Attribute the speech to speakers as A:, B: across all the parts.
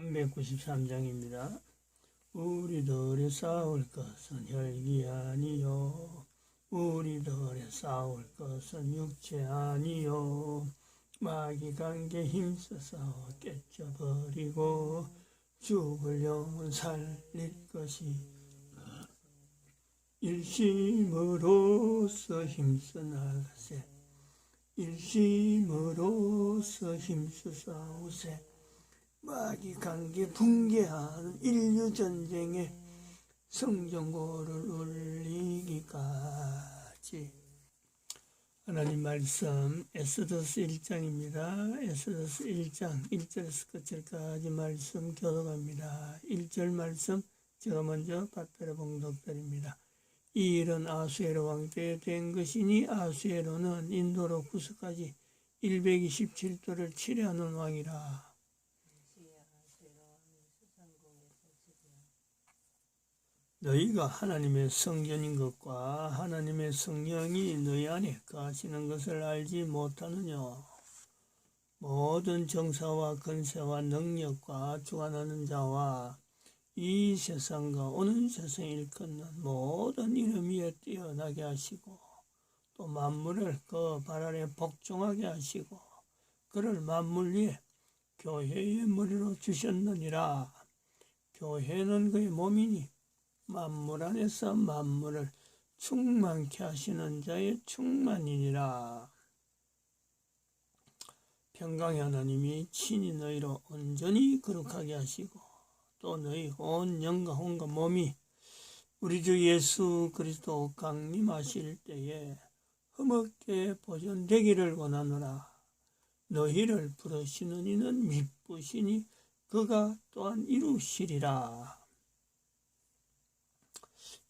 A: 393장입니다. 우리들이 싸울 것은 혈기 아니요 우리들이 싸울 것은 육체 아니요 마귀 관계 힘써 싸워 깨쳐버리고 죽을 영혼 살릴 것이 일심으로써 힘써 나가세 일심으로써 힘써 싸우세 마귀 관계 붕괴하는 인류전쟁에 성전고를 울리기까지. 하나님 말씀 에스더서 1장입니다. 에스더서 1장 1절에서 끝절까지 말씀 교독합니다. 1절 말씀 제가 먼저 받들어 봉독드립니다. 이 일은 아수에로 왕 때에 된 것이니 아수에로는 인도로 구스까지 127도를 치려하는 왕이라. 너희가 하나님의 성전인 것과 하나님의 성령이 너희 안에 거하시는 것을 알지 못하느냐. 모든 정사와 권세와 능력과 주관하는 자와 이 세상과 오는 세상을 일컫는 모든 이름 위에 뛰어나게 하시고 또 만물을 그 발 아래 복종하게 하시고 그를 만물 위에 교회의 머리로 주셨느니라. 교회는 그의 몸이니 만물 안에서 만물을 충만케 하시는 자의 충만이니라. 평강의 하나님이 친히 너희로 온전히 거룩하게 하시고 또 너희 온 영과 혼과 몸이 우리 주 예수 그리스도 강림하실 때에 흠없게 보존되기를 원하노라. 너희를 부르시는 이는 미쁘시니 그가 또한 이루시리라.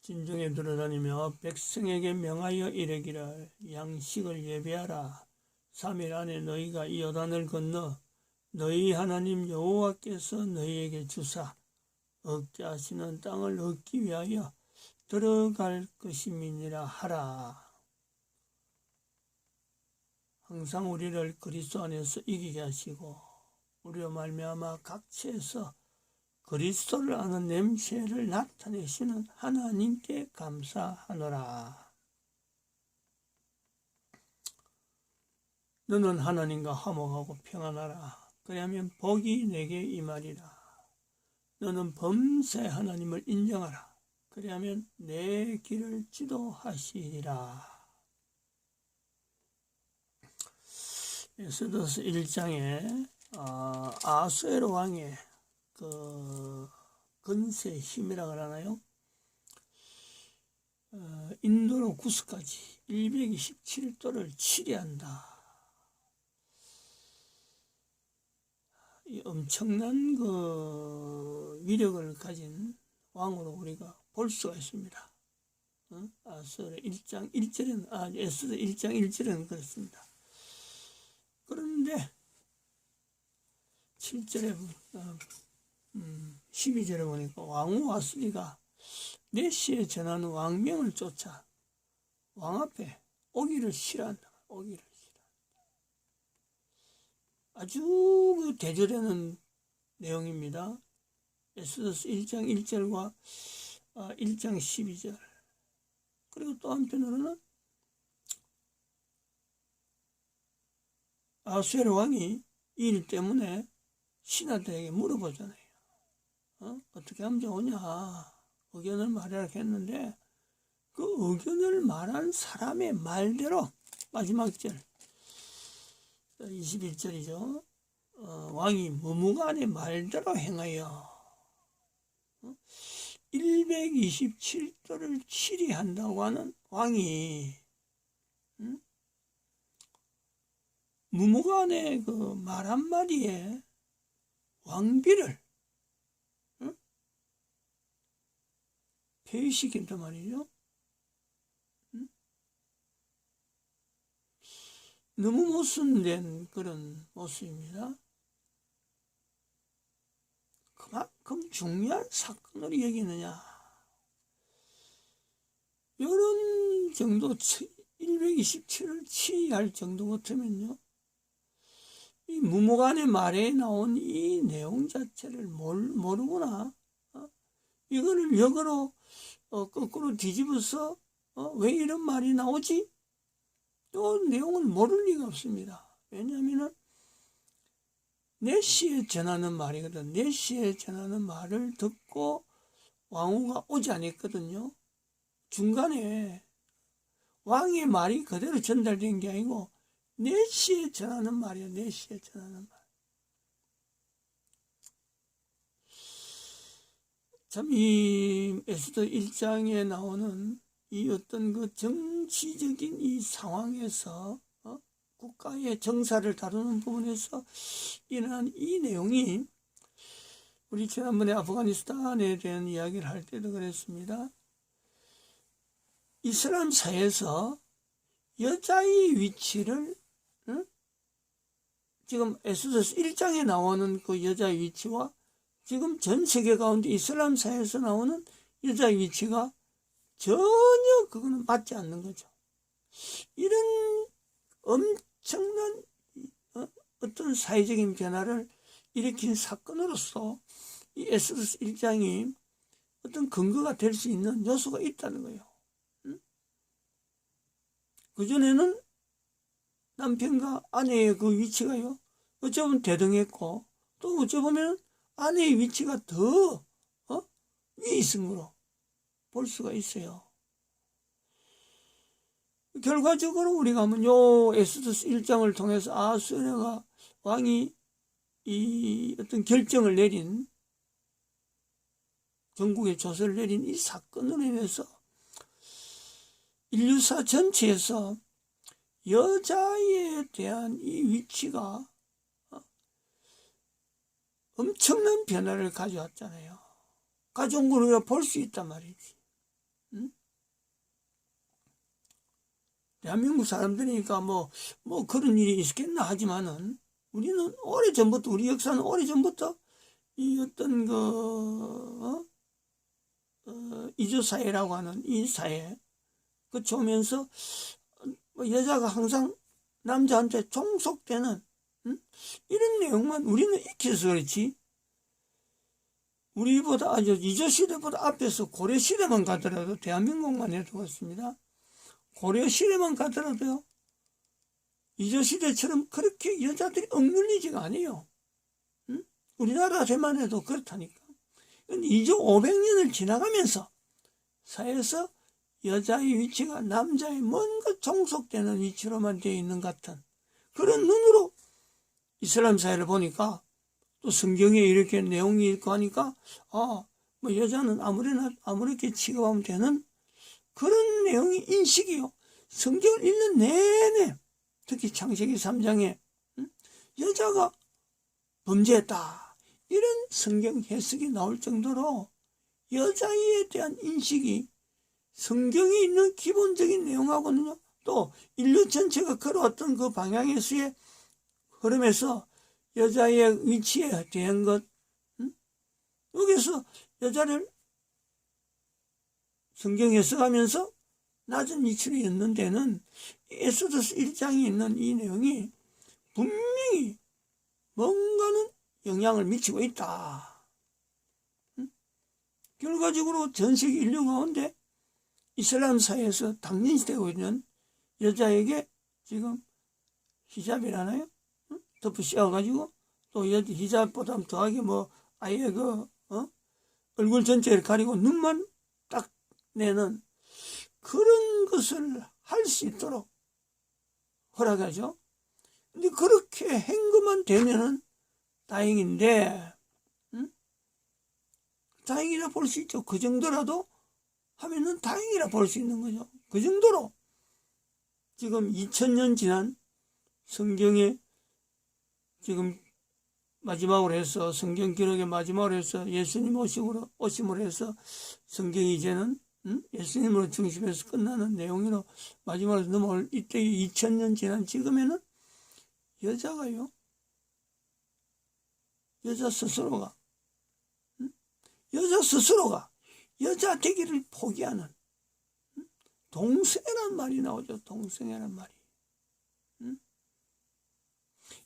A: 진중에 돌아다니며 백성에게 명하여 이르기를 양식을 예배하라. 3일 안에 너희가 이 요단을 건너 너희 하나님 여호와께서 너희에게 주사 얻게 하시는 땅을 얻기 위하여 들어갈 것임이니라 하라. 항상 우리를 그리스도 안에서 이기게 하시고 우리로 말미암아 각처에서 그리스도를 아는 냄새를 나타내시는 하나님께 감사하노라. 너는 하나님과 화목하고 평안하라. 그리하면 복이 내게 임하리라. 너는 범사의 하나님을 인정하라. 그리하면 내 길을 지도하시리라. 에스더서 1장에 아수에로 왕의 그 건세 힘이라고 하나요? 인도로 구스까지 127도를 치리한다. 이 엄청난 그 위력을 가진 왕으로 우리가 볼 수가 있습니다. 아수에로 1장 1절에는 에스더 1장 1절에는 그렇습니다. 그런데 7절에 12절에 보니까 왕후 와스리가 내시에 전하는 왕명을 쫓아 왕 앞에 오기를 싫어한다. 오기를 싫어한다. 아주 그 대조되는 내용입니다. 에스더서 1장 1절과 1장 12절. 그리고 또 한편으로는 아수에로 왕이 이 일 때문에 신하들에게 물어보잖아요. 어떻게 하면 좋으냐 의견을 말하라 했는데 그 의견을 말한 사람의 말대로 마지막 절 21절이죠. 왕이 무무간의 말대로 행하여 127도를 치리한다고 하는 왕이 무무간의 그 말 한마디에 왕비를 폐위시킨단 말이죠. 너무 모순된 그런 모습입니다. 그만큼 중요한 사건으로 여기느냐. 이런 정도 127을 치할 정도 같으면요. 이 무모간의 말에 나온 이 내용 자체를 모르구나. 이거를 역으로 거꾸로 뒤집어서 왜 이런 말이 나오지? 또 내용을 모를 리가 없습니다. 왜냐하면 내 시에 전하는 말이거든. 내 시에 전하는 말을 듣고 왕후가 오지 않았거든요. 중간에 왕의 말이 그대로 전달된 게 아니고 내 시에 전하는 말이야. 내 시에 전하는 말. 참 이 에스더 1장에 나오는 이 어떤 그 정치적인 이 상황에서 국가의 정사를 다루는 부분에서 일어난 이 내용이 우리 지난번에 아프가니스탄에 대한 이야기를 할 때도 그랬습니다. 이슬람 사회에서 여자의 위치를 지금 에스더서 1장에 나오는 그 여자의 위치와 지금 전 세계 가운데 이슬람 사회에서 나오는 여자의 위치가 전혀 그거는 맞지 않는 거죠. 이런 엄청난 어떤 사회적인 변화를 일으킨 사건으로서 이 에스더서 1장이 어떤 근거가 될 수 있는 요소가 있다는 거예요. 그전에는 남편과 아내의 그 위치가요, 어쩌면 대등했고, 또 어쩌면 아내의 위치가 더 위에 있은 거로 볼 수가 있어요. 결과적으로 우리가 하면 요 에스더서 1장을 통해서 아수에르가 왕이 이 어떤 결정을 내린, 전국에 조서를 내린 이 사건으로 인해서 인류사 전체에서 여자에 대한 이 위치가 엄청난 변화를 가져왔잖아요. 가져온 걸 우리가 볼 수 있단 말이지. 응? 대한민국 사람들이니까 뭐 그런 일이 있겠나 하지만은 우리는 오래전부터, 우리 역사는 오래전부터 이 어떤 이주사회라고 하는 이 사회, 그치 오면서 여자가 항상 남자한테 종속되는 이런 내용만 우리는 익혀서 그렇지, 우리보다 아주 이조시대보다 앞에서 고려시대만 가더라도, 대한민국만 해도 그렇습니다. 고려시대만 가더라도요, 이조시대처럼 그렇게 여자들이 억눌리지가 않아요. 우리나라 때만 해도 그렇다니까. 이조 500년을 지나가면서 사회에서 여자의 위치가 남자의 뭔가 종속되는 위치로만 되어 있는 것 같은 그런 눈으로 이슬람 사회를 보니까, 또 성경에 이렇게 내용이 있고 하니까 뭐 여자는 아무렇게 취급하면 되는 그런 내용이 인식이요. 성경을 읽는 내내, 특히 창세기 3장에 여자가 범죄했다 이런 성경 해석이 나올 정도로 여자에 대한 인식이 성경에 있는 기본적인 내용하고는요, 또 인류 전체가 걸어왔던 그 방향에서의 흐름에서 여자의 위치에 대한 것, 여기서 여자를 성경 해석하면서 낮은 위치로 있는 데는 에스더서 1장에 있는 이 내용이 분명히 뭔가는 영향을 미치고 있다. 결과적으로 전 세계 인류 가운데 이슬람 사회에서 당연시되고 있는 여자에게 지금 히잡이라나요? 덮어 씌워가지고, 또 히잡보다 더하게 아예 얼굴 전체를 가리고 눈만 딱 내는 그런 것을 할 수 있도록 허락하죠. 근데 그렇게 행거만 되면은 다행인데, 다행이라 볼 수 있죠. 그 정도라도 하면은 다행이라 볼 수 있는 거죠. 그 정도로 지금 2000년 지난 성경에 지금 마지막으로 해서, 성경 기록의 마지막으로 해서 예수님 오심으로 해서 성경이 이제는 예수님으로 중심해서 끝나는 내용으로 마지막으로 넘어올 이때 2000년 지난 지금에는 여자가요, 여자 스스로가 여자 되기를 포기하는 동성애란 말이 나오죠. 동성애란 말이.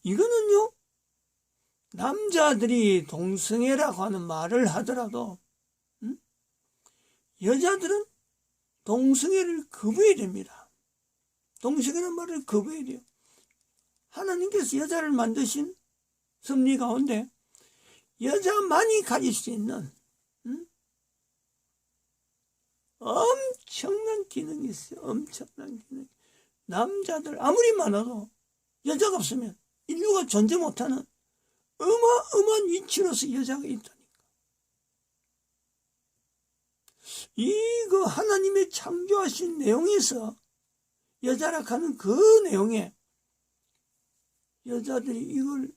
A: 이거는요, 남자들이 동성애라고 하는 말을 하더라도 여자들은 동성애를 거부해야 됩니다. 동성애라는 말을 거부해야 돼요. 하나님께서 여자를 만드신 섭리 가운데 여자만이 가질 수 있는 엄청난 기능이 있어요. 엄청난 기능. 남자들 아무리 많아도 여자가 없으면 인류가 존재 못하는 어마어마한 위치로서 여자가 있다니까. 이거 하나님의 창조하신 내용에서 여자라 하는 그 내용에 여자들이 이걸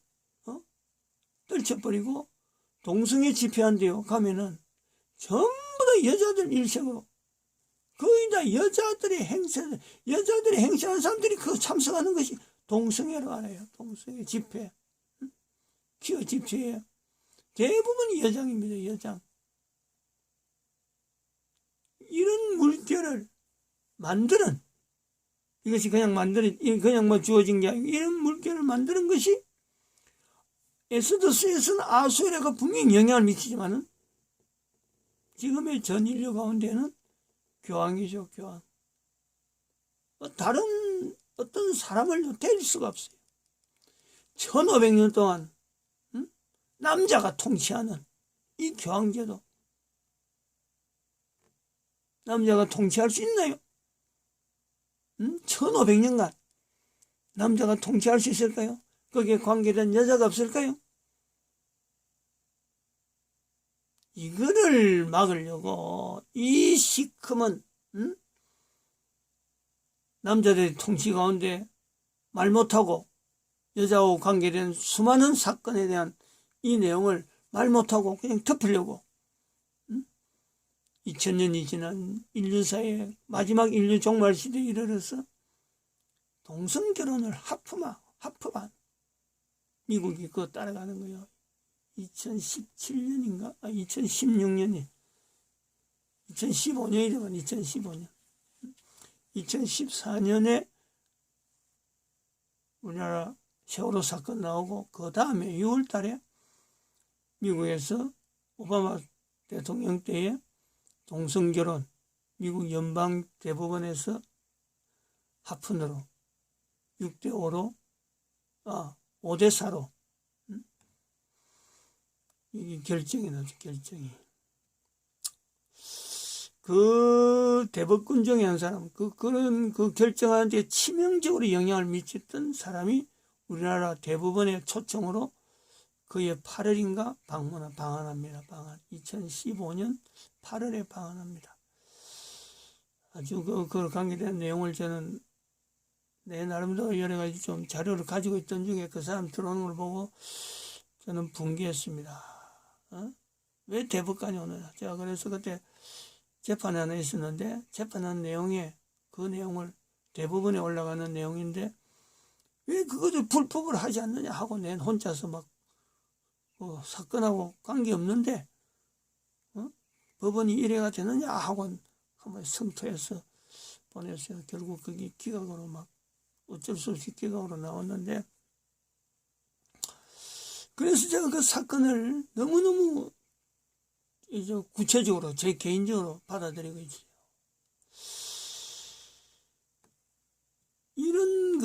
A: 떨쳐버리고 동성애 집회한대요. 가면은 전부 다 여자들 일색으로 거의 다 여자들의 행세하는 사람들이 그 참석하는 것이 동성애로 알아요. 동성애 집회, 퀴어 집회예요. 대부분이 여장입니다. 여장. 이런 물결을 만드는, 이것이 그냥 주어진 게 아니고 이런 물결을 만드는 것이 에스더스에서는 아수에라가 분명히 영향을 미치지만은 지금의 전 인류 가운데는 교황이죠. 교황. 다른 어떤 사람을 될 수가 없어요. 1500년 동안 남자가 통치하는 이 교황제도, 남자가 통치할 수 있나요? 1500년간 남자가 통치할 수 있을까요? 거기에 관계된 여자가 없을까요? 이거를 막으려고 이 시커먼 남자들의 통치 가운데 말 못하고 여자하고 관계된 수많은 사건에 대한 이 내용을 말 못하고 그냥 덮으려고 2000년이 지난 인류사의 마지막 인류 종말 시대에 이르러서 동성결혼을 하프반 미국이 그거 따라가는 거예요. 2017년인가? 2016년이 2015년이 되면 2015년 2014년에 우리나라 세월호 사건 나오고 그 다음에 6월 달에 미국에서 오바마 대통령 때에 동성결혼 미국 연방대법원에서 합헌으로 6대5로 5대4로 이게 결정이 나죠. 결정이. 그 대법관 중에 한 사람, 그런 결정하는데 치명적으로 영향을 미쳤던 사람이 우리나라 대법원의 초청으로 그해 8월인가 방한합니다. 2015년 8월에 방한합니다. 아주 그 관계된 내용을 저는 내 나름대로 여러 가지 좀 자료를 가지고 있던 중에 그 사람 들어오는 걸 보고 저는 분개했습니다. 왜 대법관이 오느냐. 제가 그래서 그때 재판이 하나 있었는데 재판한 내용에 그 내용을 대법원에 올라가는 내용인데 왜 그것을 불법을 하지 않느냐 하고 낸 혼자서 막 사건하고 관계없는데 법원이 이래가 되느냐 하고 한번 성토해서 보냈어요. 결국 그게 기각으로 막 어쩔 수 없이 기각으로 나왔는데 그래서 제가 그 사건을 너무너무 이제 구체적으로 제 개인적으로 받아들이고 있어요. 이런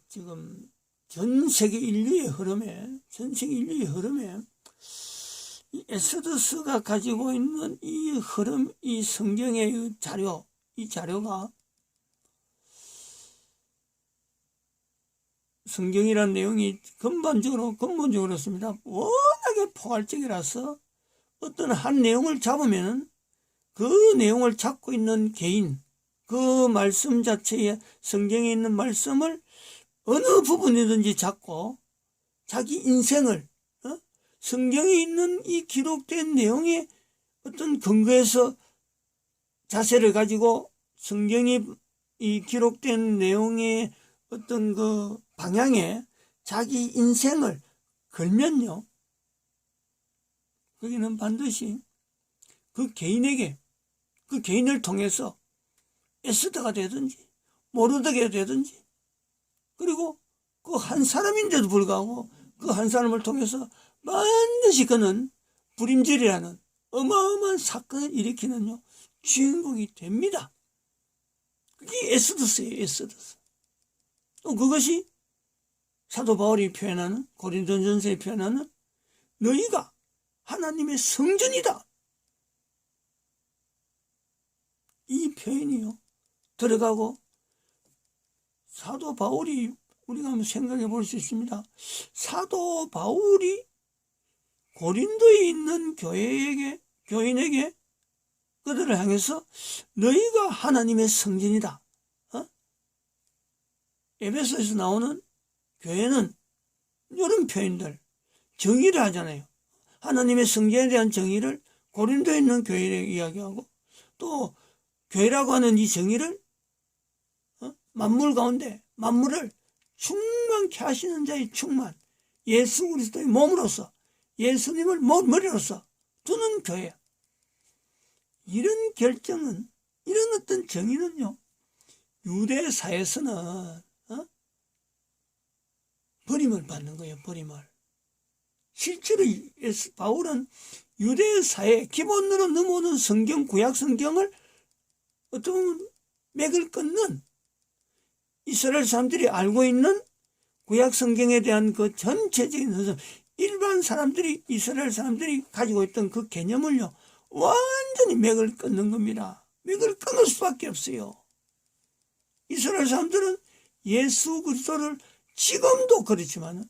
A: 지금 전 세계 인류의 흐름에 이 에스더스가 가지고 있는 이 흐름, 이 성경의 자료, 이 자료가 성경이라는 내용이 근본적으로 그렇습니다. 워낙에 포괄적이라서 어떤 한 내용을 잡으면 그 내용을 잡고 있는 개인, 그 말씀 자체에 성경에 있는 말씀을 어느 부분이든지 잡고 자기 인생을 성경에 있는 이 기록된 내용의 어떤 근거에서 자세를 가지고 성경이 이 기록된 내용의 어떤 그 방향에 자기 인생을 걸면요, 거기는 반드시 그 개인에게, 그 개인을 통해서 에스더가 되든지 모르드게가 되든지, 그리고 그 한 사람인데도 불구하고 그 한 사람을 통해서 반드시 그는 불임절이라는 어마어마한 사건을 일으키는 주인공이 됩니다. 그게 에스더스예요. 에스더스. 또 그것이 사도 바울이 표현하는, 고린도전서에 표현하는 너희가 하나님의 성전이다. 이 표현이요 들어가고, 사도 바울이, 우리가 한번 생각해 볼 수 있습니다. 사도 바울이 고린도에 있는 교인에게 그들을 향해서 너희가 하나님의 성전이다. 에베소에서 나오는 교회는 이런 표현들, 정의를 하잖아요. 하나님의 성전에 대한 정의를 고린도에 있는 교회에 이야기하고, 또 교회라고 하는 이 정의를 만물 가운데 만물을 충만케 하시는 자의 충만, 예수 그리스도의 몸으로서 예수님을 머리로서 두는 교회. 이런 결정은, 이런 어떤 정의는요, 유대사에서는 버림을 받는 거예요. 버림을. 실제로 바울은 유대사의 기본으로 넘어오는 성경, 구약 성경을 어떤 맥을 끊는, 이스라엘 사람들이 알고 있는 구약 성경에 대한 그 전체적인 일반 사람들이, 이스라엘 사람들이 가지고 있던 그 개념을요 완전히 맥을 끊는 겁니다. 맥을 끊을 수밖에 없어요. 이스라엘 사람들은 예수 그리스도를 지금도 그렇지만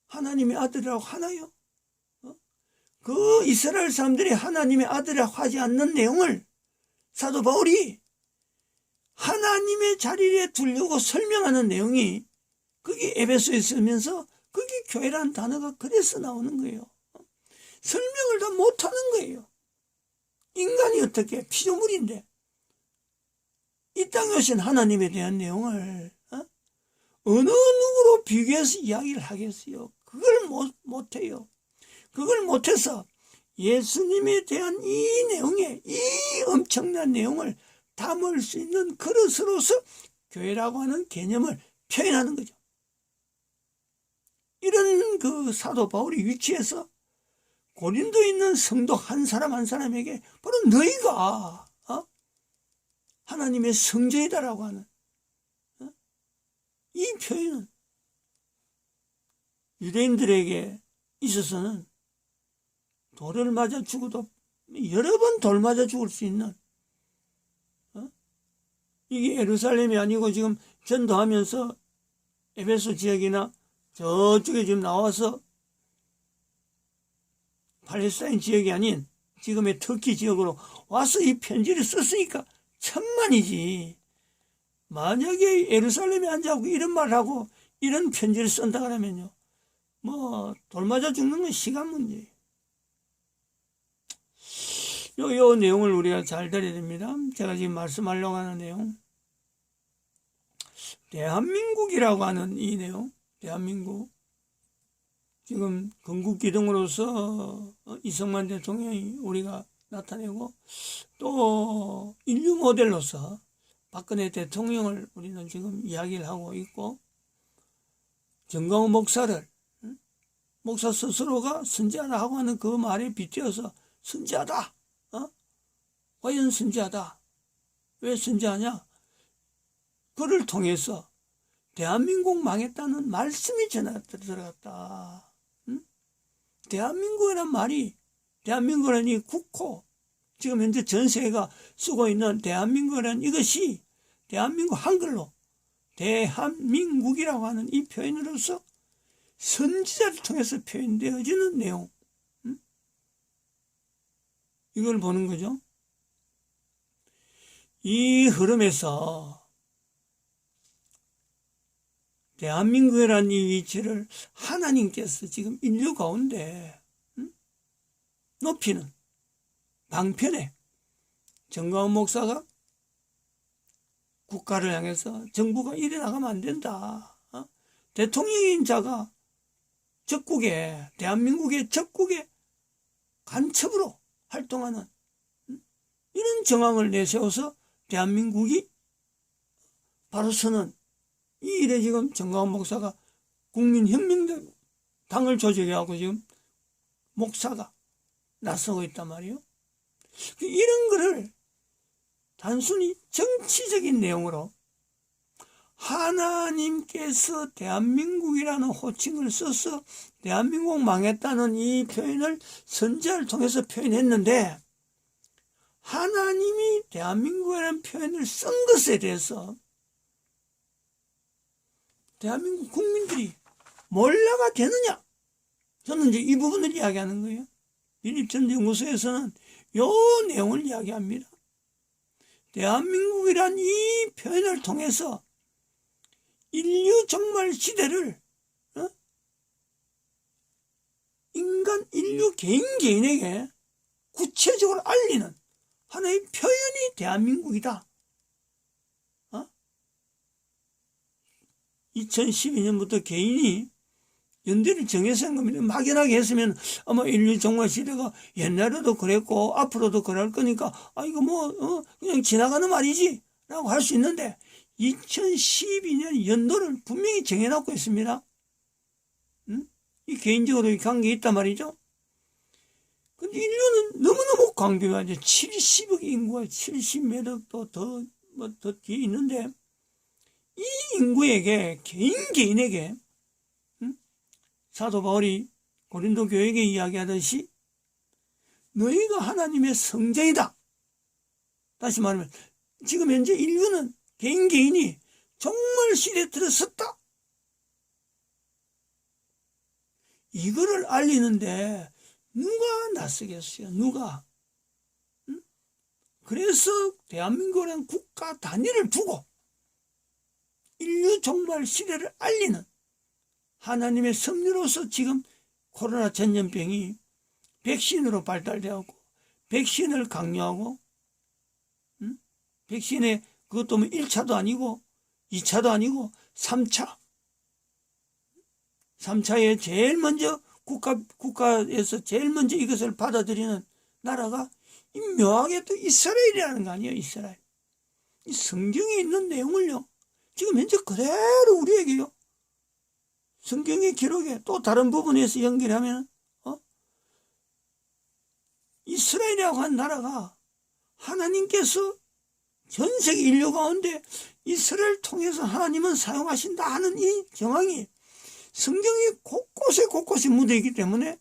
A: 하나님의 아들이라고 하나요? 그 이스라엘 사람들이 하나님의 아들이라고 하지 않는 내용을 사도 바울이 하나님의 자리에 두려고 설명하는 내용이, 그게 에베소에 쓰면서 그게 교회라는 단어가 그래서 나오는 거예요. 설명을 다 못하는 거예요. 인간이 어떻게, 피조물인데 이 땅에 오신 하나님에 대한 내용을 어느 누구로 비교해서 이야기를 하겠어요? 그걸 못해요. 그걸 못해서 예수님에 대한 이 내용에, 이 엄청난 내용을 담을 수 있는 그릇으로서 교회라고 하는 개념을 표현하는 거죠. 이런 그 사도 바울이 위치해서 고린도에 있는 성도 한 사람 한 사람에게 바로 너희가 하나님의 성전이다라고 하는 이 표현은 유대인들에게 있어서는 돌을 맞아 죽어도 여러 번 돌 맞아 죽을 수 있는, 이게 예루살렘이 아니고 지금 전도하면서 에베소 지역이나 저쪽에 지금 나와서 팔레스타인 지역이 아닌 지금의 터키 지역으로 와서 이 편지를 썼으니까 천만이지. 만약에 예루살렘에 앉아고 이런 말하고 이런 편지를 쓴다 그러면요, 뭐 돌 맞아 죽는 건 시간 문제예요. 요 내용을 우리가 잘 들어야 됩니다. 제가 지금 말씀하려고 하는 내용, 대한민국이라고 하는 이 내용, 대한민국 지금 건국기둥으로서 이승만 대통령이 우리가 나타내고, 또 인류 모델로서 박근혜 대통령을 우리는 지금 이야기를 하고 있고, 정광훈 목사를, 목사 스스로가 선지자다 하고 하는 그 말에 빗대어서 선지자다. 과연 선지자다. 왜 선지자냐? 그를 통해서 대한민국 망했다는 말씀이 전해 들어갔다. 대한민국이란 말이, 대한민국이란 이 국호, 지금 현재 전 세계가 쓰고 있는 대한민국이란 이것이 대한민국 한글로 대한민국이라고 하는 이 표현으로서 선지자를 통해서 표현되어지는 내용, 이걸 보는 거죠. 이 흐름에서 대한민국이라는 이 위치를 하나님께서 지금 인류 가운데 높이는 방편에, 정광훈 목사가 국가를 향해서 정부가 이래 나가면 안 된다. 대통령인 자가 적국에, 대한민국의 적국에 간첩으로 활동하는 이런 정황을 내세워서 대한민국이 바로 서는 이 일에 지금 정광훈 목사가 국민혁명당을 조직해갖고 지금 목사가 나서고 있단 말이에요. 이런 거를 단순히 정치적인 내용으로 하나님께서 대한민국이라는 호칭을 써서 대한민국 망했다는 이 표현을 선지자를 통해서 표현했는데, 하나님이 대한민국이라는 표현을 쓴 것에 대해서 대한민국 국민들이 몰라가 되느냐? 저는 이제 이 부분을 이야기하는 거예요. 민입전연구소에서는 요 내용을 이야기합니다. 대한민국이란 이 표현을 통해서 인류 종말 시대를 인류 개인에게 구체적으로 알리는 하나의 표현이 대한민국이다. 2012년부터 개인이 연대를 정해서 한 겁니다. 막연하게 했으면 아마 인류 종말 시대가 옛날에도 그랬고 앞으로도 그럴 거니까 이거 그냥 지나가는 말이지 라고 할 수 있는데, 2012년 연도를 분명히 정해놓고 있습니다. 이 개인적으로 관계가 있단 말이죠. 근데 인류는 너무너무 관계가 이제 70억 인구가 70몇 억 더 뒤에 있는데, 이 인구에게, 개인에게, 사도 바울이 고린도 교회에게 이야기하듯이 너희가 하나님의 성전이다. 다시 말하면 지금 현재 인류는 개인이 종말 시대에 들어섰다. 이거를 알리는데 누가 나서겠어요? 누가? 그래서 대한민국이라는 국가 단위를 두고 인류 종말 시대를 알리는 하나님의 섭리로서 지금 코로나 전염병이 백신으로 발달되었고, 백신을 강요하고, 백신에 그것도 1차도 아니고 2차도 아니고 3차에 제일 먼저 국가에서 제일 먼저 이것을 받아들이는 나라가 묘하게 또 이스라엘이라는 거 아니에요. 이스라엘. 이 성경에 있는 내용을요, 지금 현재 그대로 우리에게요, 성경의 기록에 또 다른 부분에서 연결하면 이스라엘이라고 한 나라가 하나님께서 전 세계 인류 가운데 이스라엘 통해서 하나님은 사용하신다 하는 이 정황이 성경이 곳곳에 묻어있기 때문에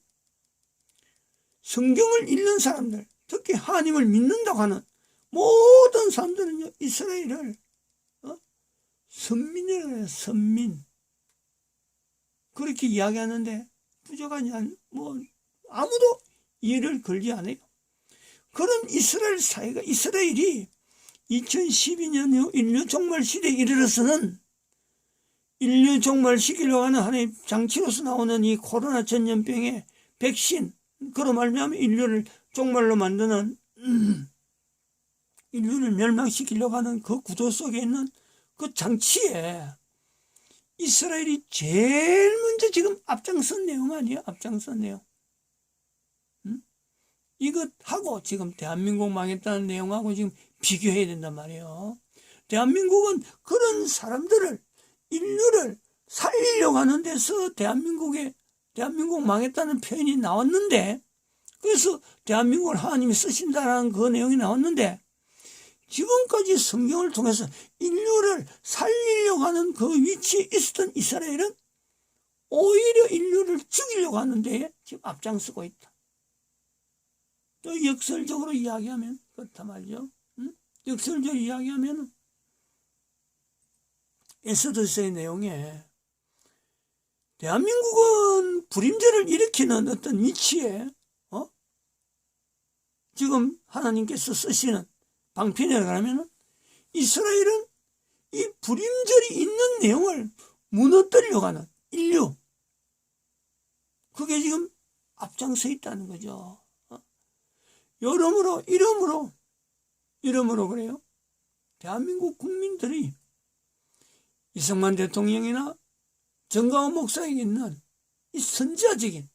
A: 성경을 읽는 사람들, 특히 하나님을 믿는다고 하는 모든 사람들은요, 이스라엘을 선민이라고 해요. 선민. 그렇게 이야기하는데 부족하지 아무도 이해를 걸지 않아요. 그런 이스라엘 사회가, 이스라엘이 2012년 후 인류 종말 시대에 이르러서는 인류 종말 시키려고 하는 하나의 장치로서 나오는 이 코로나 전염병의 백신, 그로 말미암아 인류를 종말로 만드는, 인류를 멸망시키려고 하는 그 구도 속에 있는 그 장치에 이스라엘이 제일 먼저 지금 앞장선 내용 아니에요? 앞장선 내용. 이것하고 지금 대한민국 망했다는 내용하고 지금 비교해야 된단 말이에요. 대한민국은 그런 사람들을, 인류를 살리려고 하는 데서 대한민국 망했다는 표현이 나왔는데, 그래서 대한민국을 하나님이 쓰신다라는 그 내용이 나왔는데, 지금까지 성경을 통해서 인류를 살리려고 하는 그 위치에 있었던 이스라엘은 오히려 인류를 죽이려고 하는데 지금 앞장서고 있다. 또 역설적으로 이야기하면 그렇단 말이죠. 역설적으로 이야기하면 에스더서의 내용에 대한민국은 불임절을 일으키는 어떤 위치에 지금 하나님께서 쓰시는 방편이라고 하면 이스라엘은 이 불임절이 있는 내용을 무너뜨리려고 하는 인류, 그게 지금 앞장서 있다는 거죠. 이러므로 그래요. 대한민국 국민들이 이승만 대통령이나 정광훈 목사에게 있는 이 선지자적인,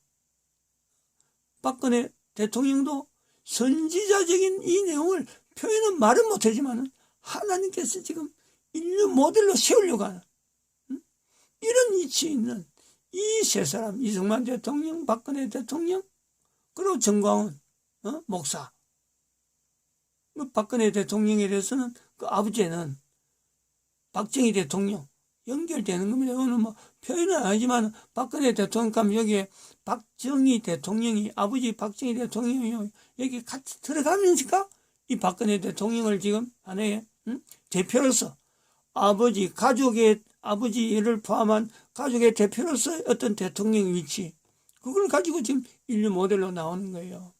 A: 박근혜 대통령도 선지자적인 이 내용을 표현은 말은 못하지만 하나님께서 지금 인류 모델로 세우려고 하는 이런 위치에 있는 이 세 사람, 이승만 대통령, 박근혜 대통령, 그리고 정광훈 목사. 박근혜 대통령에 대해서는 그 아버지는 박정희 대통령 연결되는 겁니다. 이거는 뭐 표현은 아니지만 박근혜 대통령 가면 여기에 박정희 대통령이, 아버지 박정희 대통령이 여기 같이 들어가면서 이 박근혜 대통령을 지금 하나의 대표로서 아버지를 포함한 가족의 대표로서 어떤 대통령 위치, 그걸 가지고 지금 인류 모델로 나오는 거예요.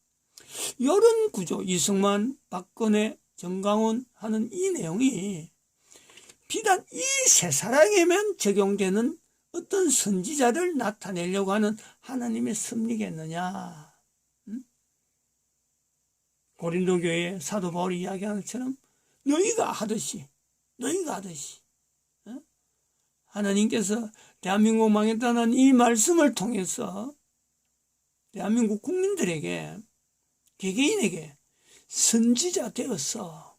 A: 이런 구조, 이승만, 박근혜, 정광훈 하는 이 내용이 비단 이 세 사람에만 적용되는 어떤 선지자를 나타내려고 하는 하나님의 섭리겠느냐. 고린도 교회의 사도 바울이 이야기하는 것처럼 너희가 하듯이 하나님께서 대한민국 망했다는 이 말씀을 통해서 대한민국 국민들에게, 개개인에게 선지자 되어서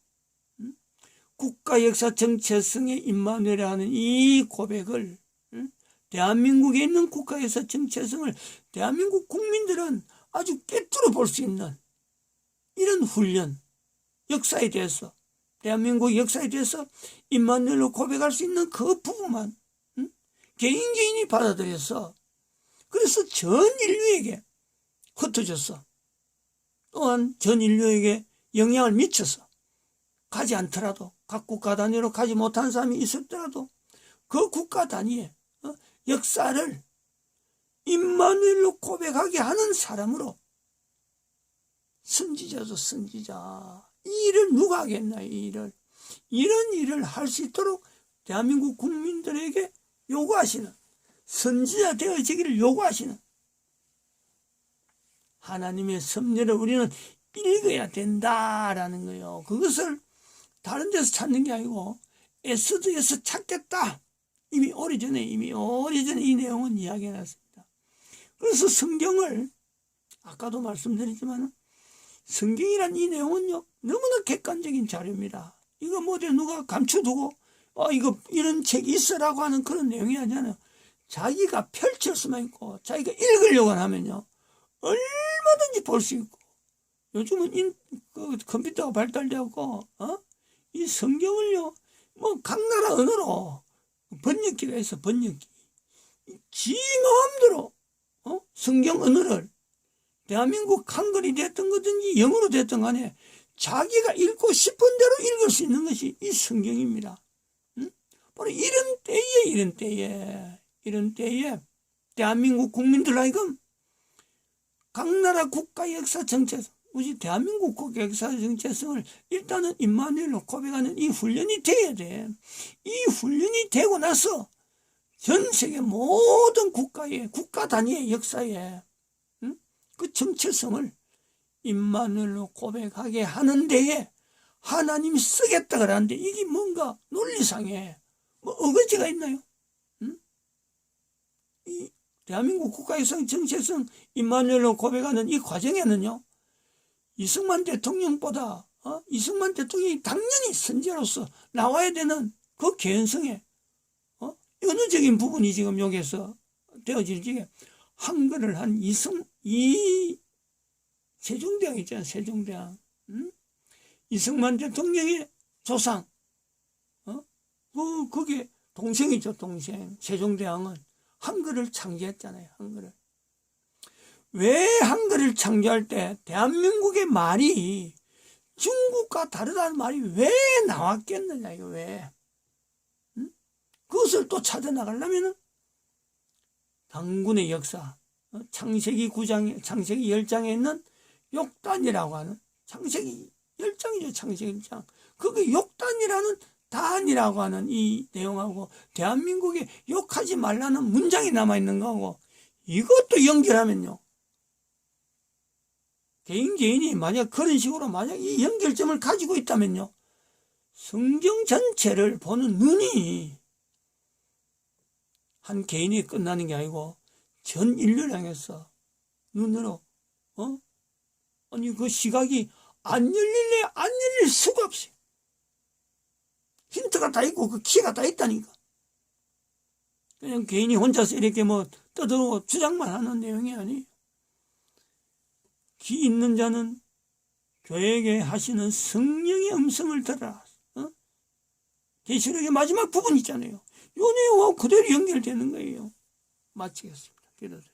A: 국가 역사 정체성의 임마누엘이라 하는 이 고백을, 대한민국에 있는 국가 역사 정체성을 대한민국 국민들은 아주 꿰뚫어 볼 수 있는 이런 훈련, 역사에 대해서, 대한민국 역사에 대해서 임마누엘로 고백할 수 있는 그 부분만 개인이 받아들여서, 그래서 전 인류에게 흩어졌어. 또한 전 인류에게 영향을 미쳐서 가지 않더라도, 각 국가 단위로 가지 못한 사람이 있었더라도 그 국가 단위의 역사를 임마누엘로 고백하게 하는 사람으로, 선지자죠, 선지자. 이 일을 누가 하겠나, 이 일을. 이런 일을 할 수 있도록 대한민국 국민들에게 요구하시는, 선지자 되어지기를 요구하시는 하나님의 섭리를 우리는 읽어야 된다라는 거예요. 그것을 다른 데서 찾는 게 아니고 에스더에서 찾겠다. 이미 오래전에 이 내용은 이야기해놨습니다. 그래서 성경을, 아까도 말씀드렸지만 성경이란 이 내용은요, 너무나 객관적인 자료입니다. 이거 뭐 누가 감춰두고 이거 이런 책이 있어라고 하는 그런 내용이 아니잖아요. 자기가 펼칠 수만 있고 자기가 읽으려고 하면요 얼마든지 볼 수 있고, 요즘은 컴퓨터가 발달되었고 이 성경을요 뭐 각 나라 언어로 번역기가 있어. 번역기 지 마음대로 성경 언어를 대한민국 한글이 됐던 거든지 영어로 됐던 간에 자기가 읽고 싶은 대로 읽을 수 있는 것이 이 성경입니다. 바로 이런 때에 대한민국 국민들 하여금 각 나라 국가 역사 정체성, 우리 대한민국 국가 역사 정체성을 일단은 임마누엘로 고백하는 이 훈련이 돼야 돼. 이 훈련이 되고 나서 전 세계 모든 국가 단위의 역사에 그 정체성을 임마누엘로 고백하게 하는 데에 하나님이 쓰겠다 그러는데, 이게 뭔가 논리상에 뭐 어거지가 있나요? 이 대한민국 국가의 정체성 임마누엘로 고백하는 이 과정에는요, 이승만 대통령보다 이승만 대통령이 당연히 선지자로서 나와야 되는 그 개연성에 언어적인 부분이 지금 여기에서 되어질 적에 한글을 한 이 세종대왕 있잖아요. 세종대왕. 이승만 대통령의 조상. 그게 동생이죠, 동생. 세종대왕은 한글을 창제했잖아요, 한글을. 왜 한글을 창조할 때 대한민국의 말이 중국과 다르다는 말이 왜 나왔겠느냐, 이거 왜. 그것을 또 찾아나가려면은 당군의 역사, 창세기 9장, 창세기 10장에 있는 욕단이라고 하는, 창세기 10장이죠, 창세기 10장. 그게 욕단이라는 단이라고 하는 이 내용하고 대한민국에 욕하지 말라는 문장이 남아있는 거하고 이것도 연결하면요, 개인이 만약 그런 식으로 만약 이 연결점을 가지고 있다면요, 성경 전체를 보는 눈이 한 개인이 끝나는 게 아니고 전 인류를 향해서 눈으로 아니 그 시각이 안 열릴 수가 없어요. 힌트가 다 있고 그 키가 다 있다니까. 그냥 개인이 혼자서 이렇게 뭐 떠들고 주장만 하는 내용이 아니에요. 귀 있는 자는 교회에게 하시는 성령의 음성을 들어라. 계시록의 마지막 부분 있잖아요. 요 내용하고 그대로 연결되는 거예요. 마치겠습니다. 기도드립니다.